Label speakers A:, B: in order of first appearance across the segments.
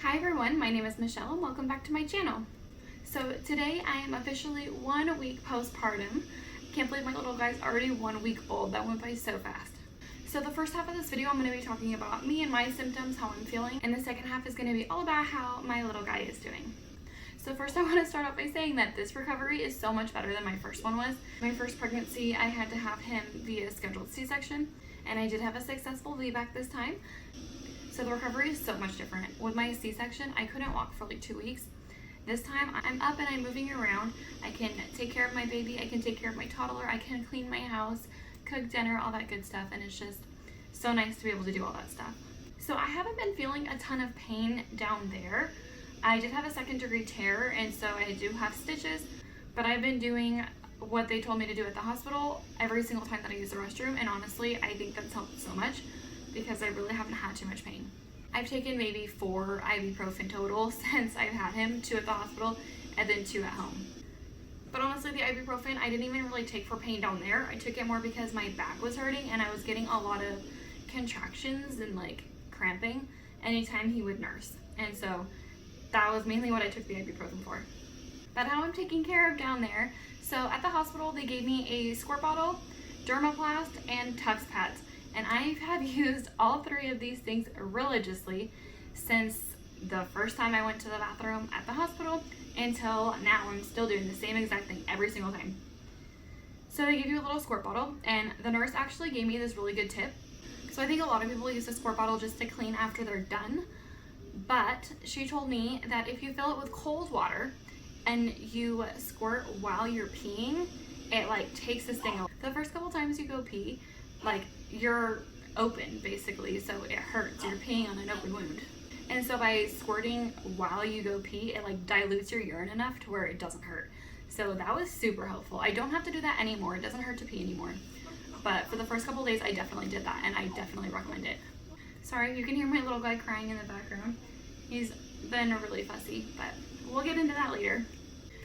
A: Hi everyone, my name is Michelle and welcome back to my channel. So today I am officially 1 week postpartum. Can't believe my little guy's already 1 week old. That went by so fast. So the first half of this video I'm going to be talking about me and my symptoms, how I'm feeling, and the second half is going to be all about how my little guy is doing. So first I want to start off by saying that this recovery is so much better than my first one was. My first pregnancy I had to have him via scheduled C-section, and I did have a successful VBAC this time. So the recovery is so much different. With my C-section, I couldn't walk for like 2 weeks. This time, I'm up and I'm moving around. I can take care of my baby, I can take care of my toddler, I can clean my house, cook dinner, all that good stuff, and it's just so nice to be able to do all that stuff. So I haven't been feeling a ton of pain down there. I did have a 2nd-degree tear, and so I do have stitches, but I've been doing what they told me to do at the hospital every single time that I use the restroom, and honestly, I think that's helped so much because I really haven't had too much pain. I've taken maybe 4 ibuprofen total since I've had him, 2 at the hospital and then 2 at home. But honestly, the ibuprofen I didn't even really take for pain down there. I took it more because my back was hurting and I was getting a lot of contractions and like cramping anytime he would nurse. And so that was mainly what I took the ibuprofen for. But how I'm taking care of down there, so at the hospital they gave me a squirt bottle, Dermaplast, and Tux pads. And I have used all 3 of these things religiously since the first time I went to the bathroom at the hospital until now. I'm still doing the same exact thing every single time. So they give you a little squirt bottle, and the nurse actually gave me this really good tip. So I think a lot of people use the squirt bottle just to clean after they're done. But she told me that if you fill it with cold water and you squirt while you're peeing, it like takes this thing off. The first couple times you go pee, like you're open basically, so it hurts. You're peeing on an open wound. And so by squirting while you go pee, it like dilutes your urine enough to where it doesn't hurt. So that was super helpful. I don't have to do that anymore. It doesn't hurt to pee anymore. But for the first couple days, I definitely did that, and I definitely recommend it. Sorry, you can hear my little guy crying in the background. He's been really fussy, but we'll get into that later.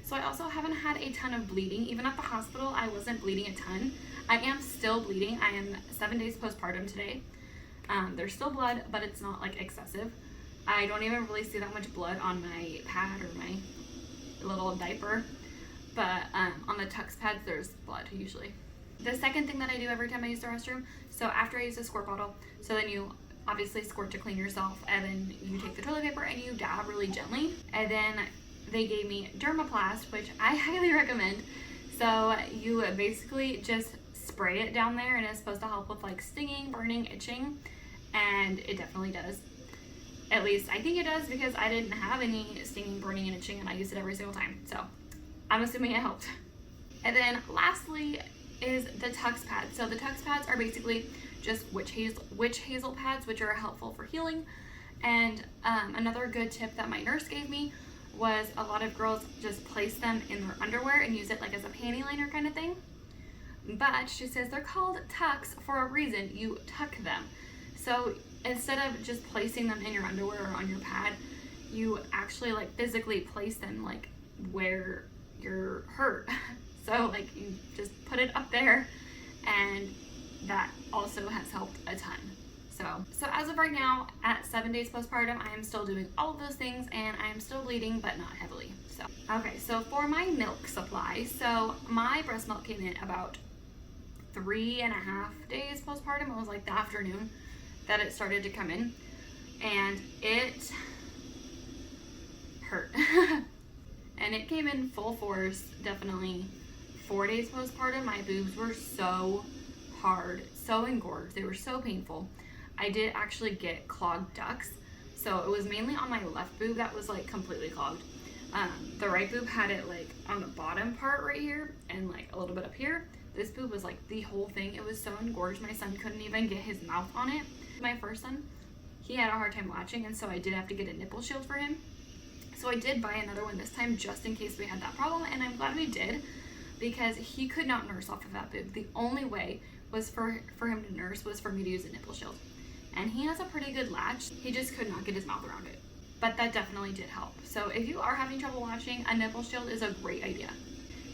A: So I also haven't had a ton of bleeding. Even at the hospital, I wasn't bleeding a ton. I am still bleeding. I am 7 days postpartum today. There's still blood, but it's not like excessive. I don't even really see that much blood on my pad or my little diaper, but on the Tux pads, there's blood usually. The second thing that I do every time I use the restroom, so after I use the squirt bottle, so then you obviously squirt to clean yourself, and then you take the toilet paper and you dab really gently, and then they gave me Dermaplast, which I highly recommend. So you basically just spray it down there, and it's supposed to help with like stinging, burning, itching, and it definitely does. At least I think it does, because I didn't have any stinging, burning, and itching, and I use it every single time. So I'm assuming it helped. And then lastly is the Tux pads. So the Tux pads are basically just witch hazel pads, which are helpful for healing. And another good tip that my nurse gave me was a lot of girls just place them in their underwear and use it like as a panty liner kind of thing. But she says they're called tucks for a reason. You tuck them. So instead of just placing them in your underwear or on your pad, you actually like physically place them like where you're hurt. So like you just put it up there, and that also has helped a ton. So as of right now, at 7 days postpartum, I am still doing all of those things, and I am still bleeding, but not heavily. So okay, so for my milk supply, so my breast milk came in about 3.5 days postpartum. It was like the afternoon that it started to come in, and it hurt. And it came in full force, definitely 4 days postpartum. My boobs were so hard, so engorged. They were so painful. I did actually get clogged ducts, so it was mainly on my left boob that was like completely clogged. The right boob had it like on the bottom part right here and like a little bit up here. This boob was like the whole thing. It was so engorged, my son couldn't even get his mouth on it. My first son, he had a hard time latching, and so I did have to get a nipple shield for him. So I did buy another one this time just in case we had that problem, and I'm glad we did, because he could not nurse off of that boob. The only way was for him to nurse was for me to use a nipple shield. And he has a pretty good latch. He just could not get his mouth around it. But that definitely did help. So if you are having trouble latching, a nipple shield is a great idea.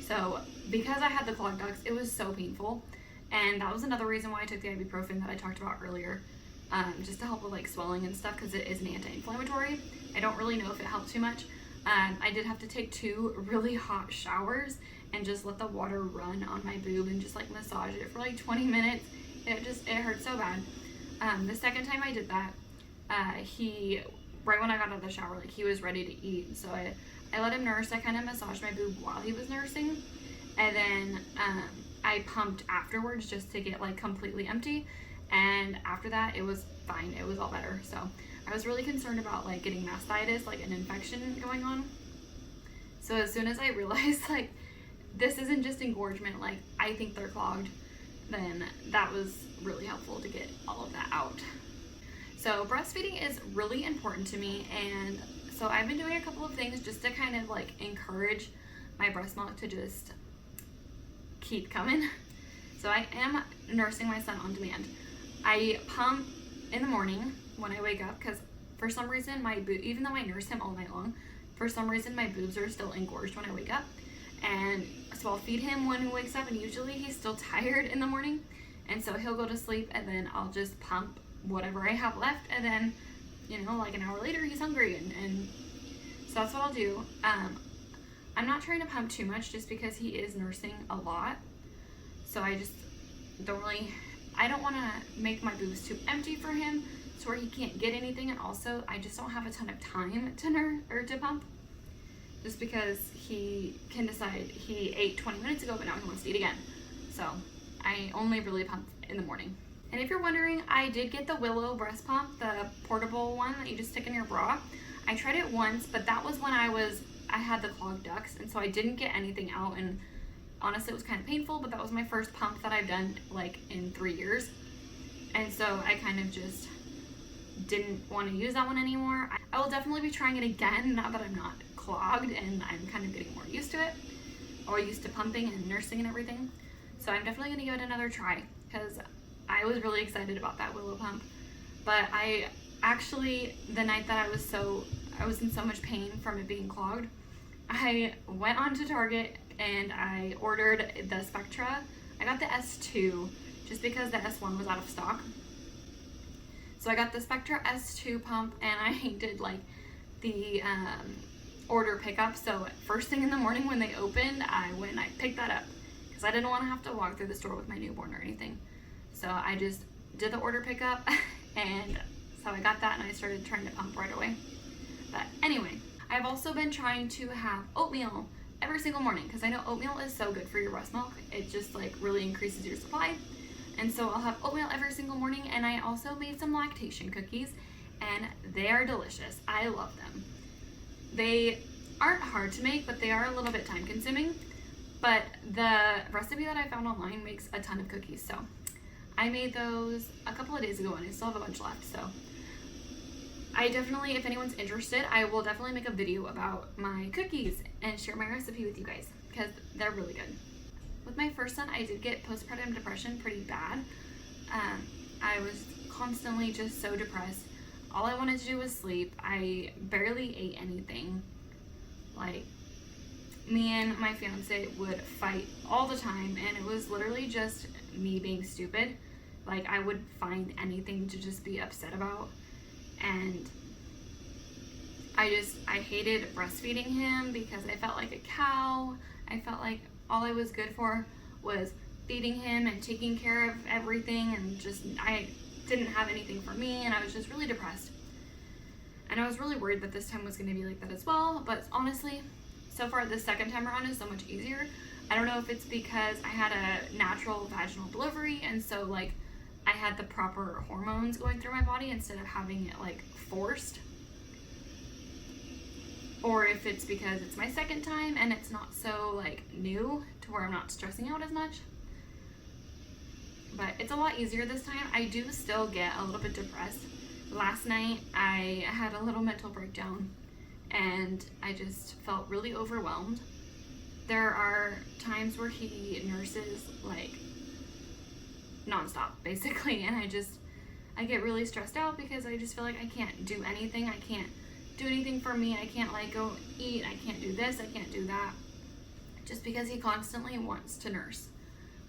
A: So because I had the clogged ducts, it was so painful. And that was another reason why I took the ibuprofen that I talked about earlier. Just to help with like swelling and stuff, because it is an anti-inflammatory. I don't really know if it helped too much. I did have to take 2 really hot showers and just let the water run on my boob and just like massage it for like 20 minutes. It hurt so bad. The second time I did that, right when I got out of the shower, like he was ready to eat. So I let him nurse. I kind of massaged my boob while he was nursing. And then I pumped afterwards just to get like completely empty. And after that, it was fine. It was all better. So I was really concerned about like getting mastitis, like an infection going on. So as soon as I realized like this isn't just engorgement, like I think they're clogged, then that was really helpful to get all of that out. So breastfeeding is really important to me, and so I've been doing a couple of things just to kind of like encourage my breast milk to just keep coming. So I am nursing my son on demand. I pump in the morning when I wake up because for some reason even though I nurse him all night long, for some reason my boobs are still engorged when I wake up. And so I'll feed him when he wakes up, and usually he's still tired in the morning, and so he'll go to sleep, and then I'll just pump whatever I have left, and then like an hour later he's hungry, and so that's what I'll do. I'm not trying to pump too much just because he is nursing a lot, so I just don't want to make my boobs too empty for him to where he can't get anything, and also I just don't have a ton of time to pump, just because he can decide he ate 20 minutes ago but now he wants to eat again. So I only really pump in the morning. And if you're wondering, I did get the Willow breast pump, the portable one that you just stick in your bra. I tried it once, but that was when I had the clogged ducts, and so I didn't get anything out, and honestly it was kind of painful, but that was my first pump that I've done like in 3 years. And so I kind of just didn't want to use that one anymore. I will definitely be trying it again now that I'm not clogged and I'm kind of getting more used to it, or used to pumping and nursing and everything. So I'm definitely going to give it another try because I was really excited about that Willow pump. But I actually, the night that I was in so much pain from it being clogged, I went onto Target and I ordered the Spectra. I got the S2 just because the S1 was out of stock. So I got the Spectra S2 pump, and I did like the order pickup. So first thing in the morning when they opened, I went and I picked that up because I didn't want to have to walk through the store with my newborn or anything. So I just did the order pickup, and so I got that and I started trying to pump right away. But anyway, I've also been trying to have oatmeal every single morning because I know oatmeal is so good for your breast milk. It just like really increases your supply. And so I'll have oatmeal every single morning, and I also made some lactation cookies, and they are delicious. I love them. They aren't hard to make, but they are a little bit time consuming. But the recipe that I found online makes a ton of cookies, so I made those a couple of days ago and I still have a bunch left. So I definitely, if anyone's interested, I will definitely make a video about my cookies and share my recipe with you guys because they're really good. With my first son, I did get postpartum depression pretty bad. I was constantly just so depressed. All I wanted to do was sleep. I barely ate anything. Like, me and my fiance would fight all the time, and it was literally just me being stupid. Like, I would find anything to just be upset about, and I hated breastfeeding him because I felt like a cow. I felt like all I was good for was feeding him and taking care of everything, and just I didn't have anything for me, and I was just really depressed. And I was really worried that this time was going to be like that as well, but honestly, so far the second time around is so much easier. I don't know if it's because I had a natural vaginal delivery, and so like I had the proper hormones going through my body instead of having it like forced, or if it's because it's my second time and it's not so like new to where I'm not stressing out as much. But it's a lot easier this time. I do still get a little bit depressed. Last night I had a little mental breakdown and I just felt really overwhelmed. There are times where he nurses like nonstop basically, and I get really stressed out because I just feel like I can't do anything. I can't do anything for me. I can't like go eat. I can't do this. I can't do that. Just because he constantly wants to nurse,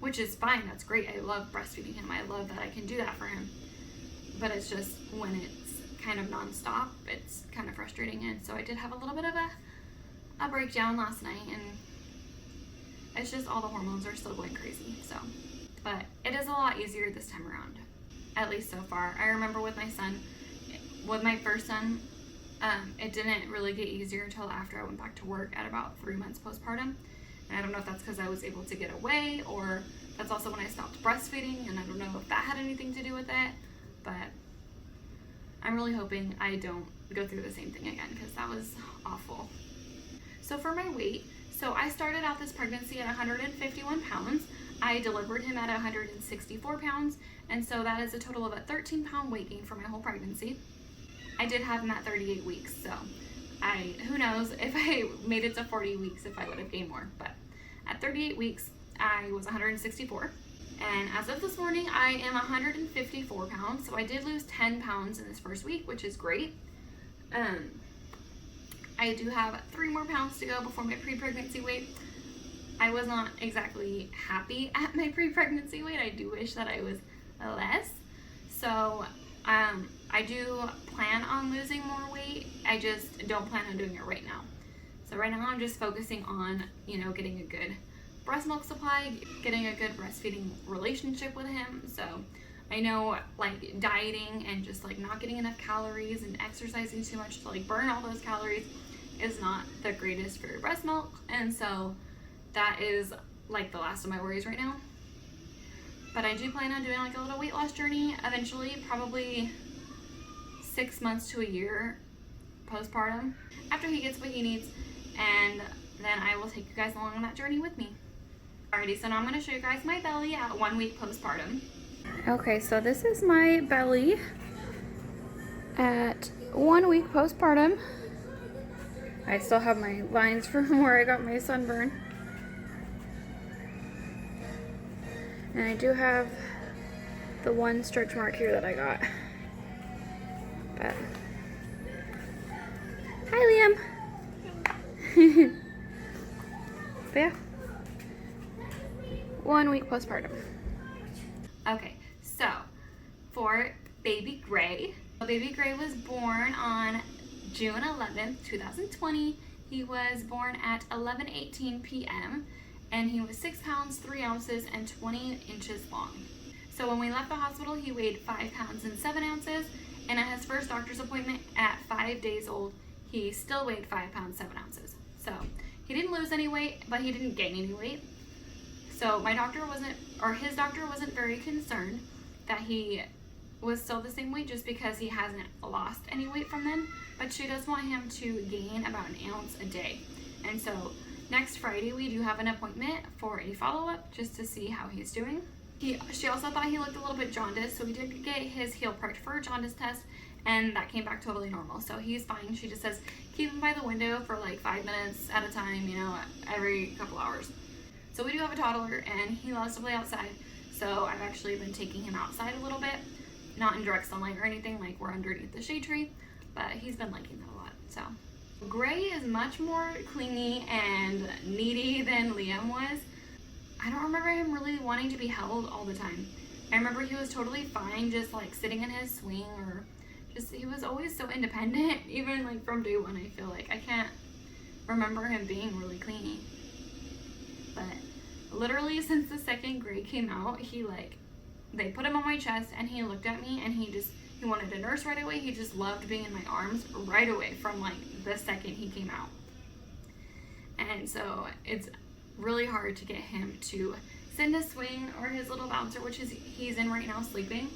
A: which is fine. That's great. I love breastfeeding him. I love that I can do that for him. But it's just when it's kind of nonstop, it's kind of frustrating. And so I did have a little bit of a breakdown last night, and it's just all the hormones are still going crazy. So, but it is a lot easier this time around, at least so far. I remember with my first son, it didn't really get easier until after I went back to work at about 3 months postpartum. And I don't know if that's because I was able to get away, or that's also when I stopped breastfeeding, and I don't know if that had anything to do with it, but I'm really hoping I don't go through the same thing again, because that was awful. So for my weight, so I started out this pregnancy at 151 pounds. I delivered him at 164 pounds, and so that is a total of a 13-pound weight gain for my whole pregnancy. I did have him at 38 weeks, so who knows if I made it to 40 weeks if I would have gained more, but at 38 weeks, I was 164. And as of this morning, I am 154 pounds, so I did lose 10 pounds in this first week, which is great. I do have 3 more pounds to go before my pre-pregnancy weight. I was not exactly happy at my pre-pregnancy weight. I do wish that I was less. So I do plan on losing more weight. I just don't plan on doing it right now. So right now I'm just focusing on, getting a good breast milk supply, getting a good breastfeeding relationship with him. So I know like dieting and just like not getting enough calories and exercising too much to like burn all those calories is not the greatest for your breast milk. And so that is like the last of my worries right now. But I do plan on doing like a little weight loss journey eventually, probably 6 months to a year postpartum, after he gets what he needs, and then I will take you guys along on that journey with me. Alrighty, so now I'm going to show you guys my belly at 1 week postpartum. Okay, so this is my belly at 1 week postpartum. I still have my lines from where I got my sunburn. And I do have the one stretch mark here that I got. But hi, Liam. But yeah, 1 week postpartum. Okay, so for baby Gray, baby Gray was born on June 11th, 2020. He was born at 11:18 p.m. and he was 6 pounds, 3 ounces, and 20 inches long. So when we left the hospital, he weighed 5 pounds and 7 ounces, and at his first doctor's appointment at 5 days old, he still weighed 5 pounds, 7 ounces. So he didn't lose any weight, but he didn't gain any weight. So his doctor wasn't very concerned that he was still the same weight, just because he hasn't lost any weight from then, but she does want him to gain about an ounce a day. And so next Friday, we do have an appointment for a follow-up just to see how he's doing. She also thought he looked a little bit jaundiced, so we did get his heel pricked for a jaundice test, and that came back totally normal. So he's fine. She just says keep him by the window for like 5 minutes at a time, every couple hours. So we do have a toddler, and he loves to play outside. So I've actually been taking him outside a little bit, not in direct sunlight or anything, like we're underneath the shade tree, but he's been liking that a lot. So Gray is much more clingy and needy than Liam was. I don't remember him really wanting to be held all the time. I remember he was totally fine just like sitting in his swing, or just he was always so independent, even like from day one. I feel like I can't remember him being really clingy. But literally since the second Gray came out, they put him on my chest and he looked at me and he wanted to nurse right away. He just loved being in my arms right away from like the second he came out. And so it's really hard to get him to sit in his swing or his little bouncer, which he's in right now sleeping.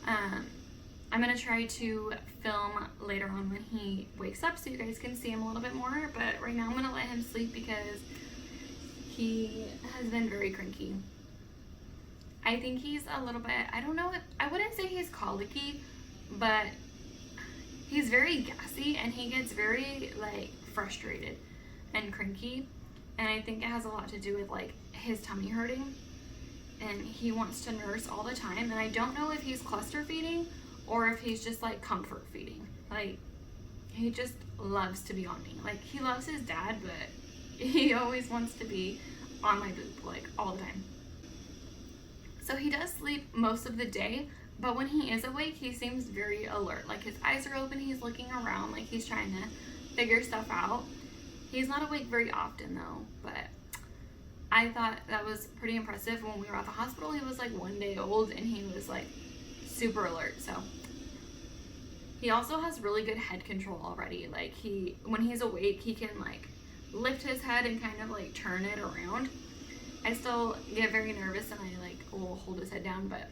A: I'm gonna try to film later on when he wakes up so you guys can see him a little bit more, but right now I'm gonna let him sleep because he has been very cranky. I think he's a little bit, I wouldn't say he's colicky, but he's very gassy and he gets very like frustrated and cranky. And I think it has a lot to do with like his tummy hurting, and he wants to nurse all the time. And I don't know if he's cluster feeding or if he's just like comfort feeding. Like he just loves to be on me. Like he loves his dad, but he always wants to be on my boob like all the time. So he does sleep most of the day, But when he is awake, he seems very alert. Like his eyes are open, he's looking around, like he's trying to figure stuff out. He's not awake very often though, but I thought that was pretty impressive. When we were at the hospital, he was like 1 day old and he was like super alert. So he also has really good head control already. Like when he's awake, he can like lift his head and kind of like turn it around. I still get very nervous and I like will hold his head down, but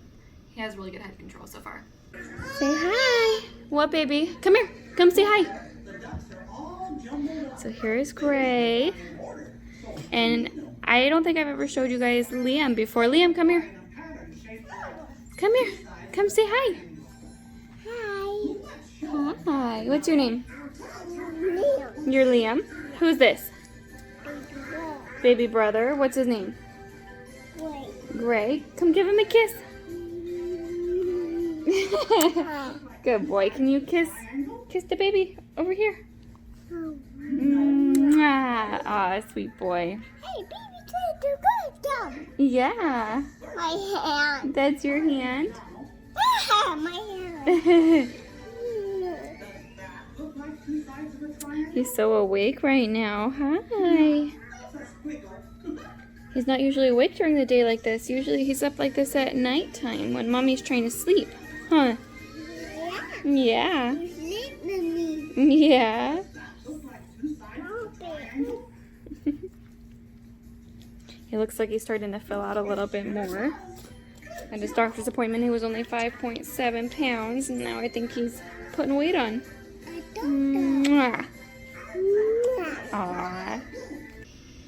A: he has really good head control so far. Say hi. What, baby? Come here. Come say hi. So here's Gray. And I don't think I've ever showed you guys Liam before. Liam, come here. Come here. Come say hi. Hi. Hi. What's your name? Liam. You're Liam. Who's this? Baby brother. What's his name? Gray. Gray. Come give him a kiss. Good boy. Can you kiss the baby over here? Aw, sweet boy.
B: Hey, baby, do good job.
A: Yeah.
B: My hand.
A: That's your hand?
B: My hand.
A: He's so awake right now. Hi. He's not usually awake during the day like this. Usually he's up like this at nighttime when mommy's trying to sleep. Huh? Yeah.
B: You sleep with me.
A: Yeah. He looks like he's starting to fill out a little bit more. At his doctor's appointment, he was only 5.7 pounds, and now I think he's putting weight on. Mwah. Aww.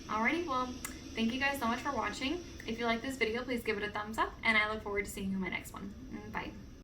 A: Alrighty, well, thank you guys so much for watching. If you like this video, please give it a thumbs up, and I look forward to seeing you in my next one. Bye.